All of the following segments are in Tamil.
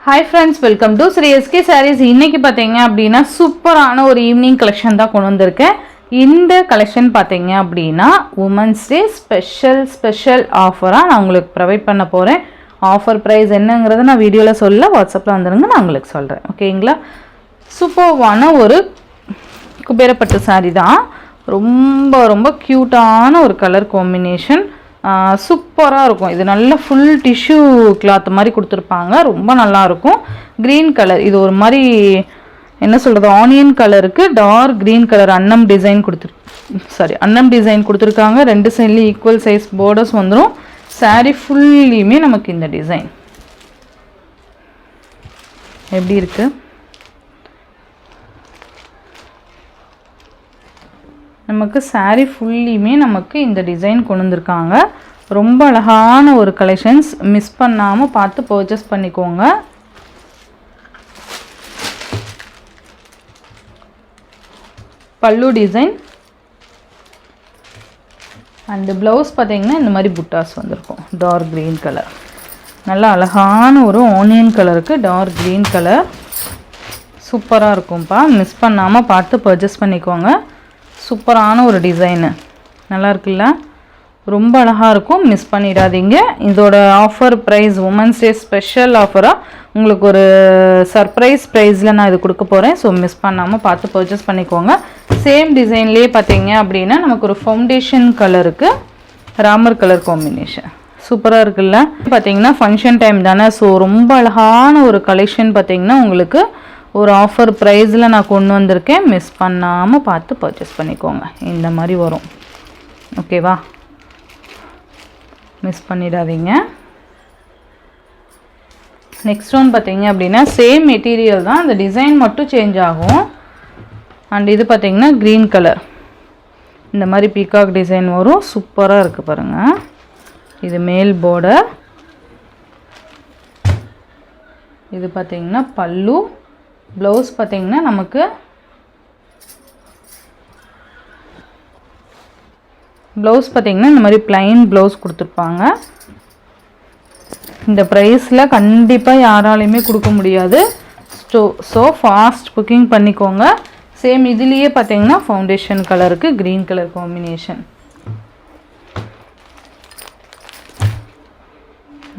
Hi friends, welcome to Sri SK Sarees. இன்னைக்கு பாத்தீங்க அப்படினா சூப்பரான ஒரு ஈவினிங் கலெக்ஷன் தான் கொண்டு வந்திருக்கேன். இந்த கலெக்ஷன் பாத்தீங்க அப்படினா Women's Day ஸ்பெஷல் ஆஃபரா நான் உங்களுக்கு ப்ரொவைட் பண்ண போறேன். ஆஃபர் பிரைஸ் என்னங்கறத நான் வீடியோல சொல்ல வாட்ஸ்அப்ல வந்துருங்க நான் உங்களுக்கு சொல்றேன். ஓகேங்களா? சூப்பரான ஒரு குபேரப்பட்டு saree தான். ரொம்ப கியூட்டான ஒரு கலர் காம்பினேஷன். சூப்பராக இருக்கும். இது நல்ல ஃபுல் டிஷ்யூ கிளாத் மாதிரி கொடுத்துருப்பாங்க. ரொம்ப நல்லா இருக்கும். க்ரீன் கலர், இது ஒரு மாதிரி என்ன சொல்கிறது, ஆனியன் கலருக்கு டார்க் க்ரீன் கலர் அன்னம் டிசைன் கொடுத்துருக்காங்க. ரெண்டு சைட்லேயும் ஈக்குவல் சைஸ் பார்டர்ஸ் வந்துடும். சாரீ ஃபுல்லியுமே நமக்கு இந்த டிசைன் எப்படி இருக்கு, நமக்கு சாரீ ஃபுல்லியுமே நமக்கு இந்த டிசைன் கொண்டு வந்திருக்காங்க. ரொம்ப அழகான ஒரு கலெக்ஷன்ஸ், மிஸ் பண்ணாமல் பார்த்து பர்ச்சேஸ் பண்ணிக்கோங்க. பல்லு டிசைன் அண்டு ப்ளவுஸ் பார்த்தீங்கன்னா இந்த மாதிரி புட்டாஸ் வந்திருக்கும். டார்க் க்ரீன் கலர், நல்லா அழகான ஒரு ஆனியன் கலருக்கு டார்க் க்ரீன் கலர் சூப்பராக இருக்கும்ப்பா. மிஸ் பண்ணாமல் பார்த்து பர்ச்சேஸ் பண்ணிக்கோங்க. சூப்பரான ஒரு டிசைனு, நல்லா இருக்குல்ல, ரொம்ப அழகாக இருக்கும். மிஸ் பண்ணிடாதீங்க. இதோட offer price women's day special ஆஃபராக உங்களுக்கு ஒரு சர்ப்ரைஸ் ப்ரைஸில் நான் இது கொடுக்க போகிறேன். ஸோ மிஸ் பண்ணாமல் பார்த்து பர்ச்சேஸ் பண்ணிக்கோங்க. சேம் டிசைன்லேயே பார்த்தீங்க அப்படின்னா நமக்கு ஒரு ஃபவுண்டேஷன் கலருக்கு ராமர் கலர் காம்பினேஷன் சூப்பராக இருக்குல்ல. பார்த்தீங்கன்னா ஃபங்க்ஷன் டைம் தானே, ஸோ ரொம்ப அழகான ஒரு கலெக்ஷன் பார்த்தீங்கன்னா உங்களுக்கு ஒரு ஆஃபர் ப்ரைஸில் நான் கொண்டு வந்திருக்கேன். மிஸ் பண்ணாமல் பார்த்து பர்ச்சேஸ் பண்ணிக்கோங்க. இந்த மாதிரி வரும், ஓகேவா? மிஸ் பண்ணிடாதீங்க. நெக்ஸ்ட் ஒன் பார்த்தீங்க அப்படின்னா சேம் மெட்டீரியல் தான், இந்த டிசைன் மட்டும் சேஞ்ச் ஆகும். அண்ட் இது பார்த்தீங்கன்னா க்ரீன் கலர், இந்த மாதிரி பீகாக் டிசைன் வரும். சூப்பராக இருக்குது பாருங்கள். இது மேல் பார்டர், இது பார்த்தீங்கன்னா பல்லு. ப்ளவுஸ் பார்த்தீங்கன்னா நமக்கு இந்த மாதிரி பிளைன் ப்ளவுஸ் கொடுத்துருப்பாங்க. இந்த ப்ரைஸில் கண்டிப்பாக யாராலையுமே கொடுக்க முடியாது. ஸோ ஃபாஸ்ட் புக்கிங் பண்ணிக்கோங்க. சேம் இதுலேயே பார்த்தீங்கன்னா ஃபவுண்டேஷன் கலருக்கு க்ரீன் கலர் காம்பினேஷன்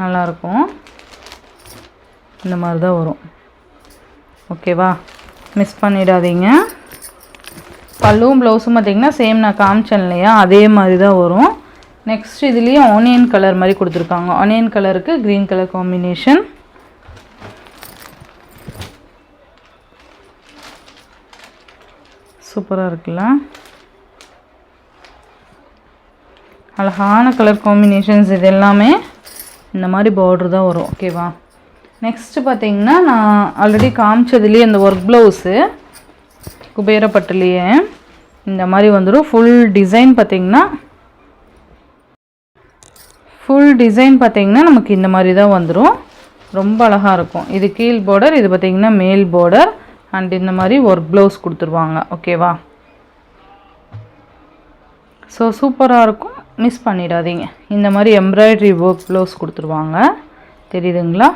நல்லாயிருக்கும். இந்த மாதிரி தான் வரும், ஓகேவா? மிஸ் பண்ணிடாதீங்க. பல்லுவும் ப்ளவுஸும் பார்த்திங்கன்னா சேம் நான் காமிச்சேன் இல்லையா, அதே மாதிரி தான் வரும். நெக்ஸ்ட் இதுலேயே ஆனியன் கலர் மாதிரி கொடுத்துருக்காங்க. ஆனியன் கலருக்கு க்ரீன் கலர் காம்பினேஷன் சூப்பராக இருக்குல்ல, அழகான கலர் காம்பினேஷன்ஸ். இது எல்லாமே இந்த மாதிரி பார்டர் தான் வரும், ஓகேவா? நெக்ஸ்ட்டு பார்த்தீங்கன்னா நான் ஆல்ரெடி காமிச்சதுலேயே இந்த ஒர்க் ப்ளவுஸு குபேரப்பட்டுலேயே இந்த மாதிரி வந்துடும். ஃபுல் டிசைன் பார்த்தீங்கன்னா நமக்கு இந்த மாதிரி தான் வந்துடும். ரொம்ப அழகாக இருக்கும். இது கீழ் பார்டர், இது பார்த்தீங்கன்னா மேல் பார்டர். அண்ட் இந்த மாதிரி ஒர்க் ப்ளவுஸ் கொடுத்துருவாங்க, ஓகேவா? ஸோ சூப்பராக இருக்கும், மிஸ் பண்ணிடாதீங்க. இந்த மாதிரி எம்ப்ராய்டரி ஒர்க் ப்ளவுஸ் கொடுத்துருவாங்க, தெரியுதுங்களா?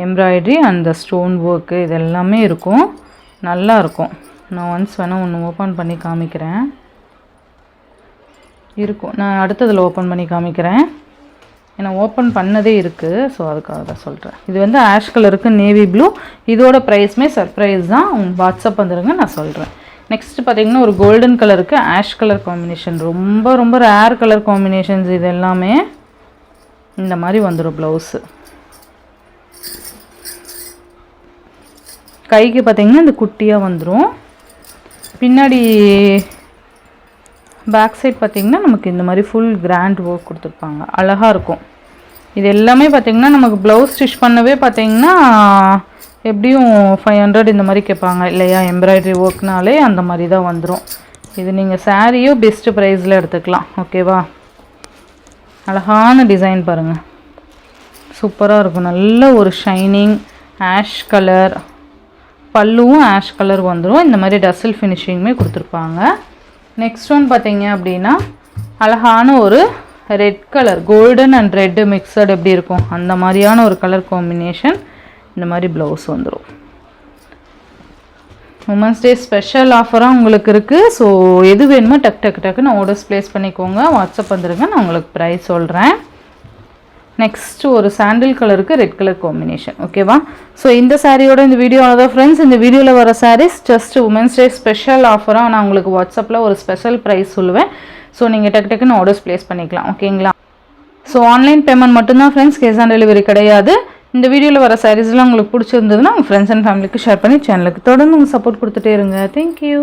எம்ப்ராய்டரி அந்த ஸ்டோன் ஒர்க்கு இது எல்லாமே இருக்கும், நல்லா இருக்கும். நான் ஒன்ஸ் வேணால் ஒன்று ஓப்பன் பண்ணி காமிக்கிறேன். இருக்கும், நான் அடுத்ததில் ஓப்பன் பண்ணி காமிக்கிறேன். ஏன்னா ஓப்பன் பண்ணதே இருக்குது, ஸோ அதுக்காக தான் சொல்கிறேன். இது வந்து ஆஷ் கலருக்கு நேவி ப்ளூ. இதோட ப்ரைஸுமே சர்ப்ரைஸ் தான். வாட்ஸ்அப் வந்துடுங்க, நான் சொல்கிறேன். நெக்ஸ்ட் பார்த்தீங்கன்னா ஒரு கோல்டன் கலருக்கு ஆஷ் கலர் காம்பினேஷன். ரொம்ப ரேர் கலர் காம்பினேஷன்ஸ். இது எல்லாமே இந்த மாதிரி வந்துடும். ப்ளவுஸு கைக்கு பார்த்தீங்கன்னா இந்த குட்டியாக வந்துடும். பின்னாடி பேக் சைட் பார்த்திங்கன்னா நமக்கு இந்த மாதிரி ஃபுல் கிராண்ட் ஒர்க் கொடுத்துருப்பாங்க, அழகாக இருக்கும். இது எல்லாமே பார்த்திங்கன்னா நமக்கு ப்ளவுஸ் ஸ்டிச் பண்ணவே பார்த்திங்கன்னா எப்படியும் 500 இந்த மாதிரி கேட்பாங்க இல்லையா? எம்ப்ராய்டரி ஒர்க்னாலே அந்த மாதிரி தான் வந்துடும். இது நீங்கள் சாரியோ பெஸ்ட்டு ப்ரைஸில் எடுத்துக்கலாம், ஓகேவா? அழகான டிசைன் பாருங்கள், சூப்பராக இருக்கும். நல்ல ஒரு ஷைனிங் ஆஷ் கலர், பல்லுவும் ஆஷ் கலர் வந்துடும். இந்த மாதிரி டசல் ஃபினிஷிங்குமே கொடுத்துருப்பாங்க. நெக்ஸ்ட் ஒன் பார்த்தீங்க அப்படின்னா அழகான ஒரு red colour, golden and red mixed எப்படி இருக்கும் அந்த மாதிரியான ஒரு கலர் காம்பினேஷன். இந்த மாதிரி ப்ளவுஸ் வந்துடும். உமன்ஸ் டே ஸ்பெஷல் ஆஃபராக உங்களுக்கு இருக்குது. ஸோ எது வேணுமோ டக்குன்னு ஆர்டர்ஸ் ப்ளேஸ் பண்ணிக்கோங்க. வாட்ஸ்அப் வந்துடுங்க, நான் உங்களுக்கு ப்ரைஸ் சொல்கிறேன். நெக்ஸ்ட்டு ஒரு சாண்டில் கலருக்கு ரெட் கலர் காம்பினேஷன். ஓகேவா? ஸோ இந்த சாரியோட இந்த வீடியோ தான் ஃப்ரெண்ட்ஸ். இந்த வீடியோவில் வர saris just women's day special ஆஃபராக நான் உங்களுக்கு வாட்ஸ்அப்பில் ஒரு ஸ்பெஷல் ப்ரைஸ் சொல்லுவேன். ஸோ நீங்கள் டக்குன்னு ஆர்டர்ஸ் ப்ளேஸ் பண்ணிக்கலாம். ஓகேங்களா? ஸோ ஆன்லைன் பேமெண்ட் மட்டும்தான் ஃப்ரெண்ட்ஸ், கேஷ் ஆன் டெலிவரி கிடையாது. இந்த வீடியோவில் வர சாரீஸ்லாம் உங்களுக்கு பிடிச்சிருந்ததுன்னா உங்கள் ஃப்ரெண்ட்ஸ் அண்ட் ஃபேமிலிக்கு ஷேர் பண்ணி சேனலுக்கு தொடர்ந்து உங்கள் சப்போர்ட் கொடுத்துட்டே இருங்க. தேங்க்யூ.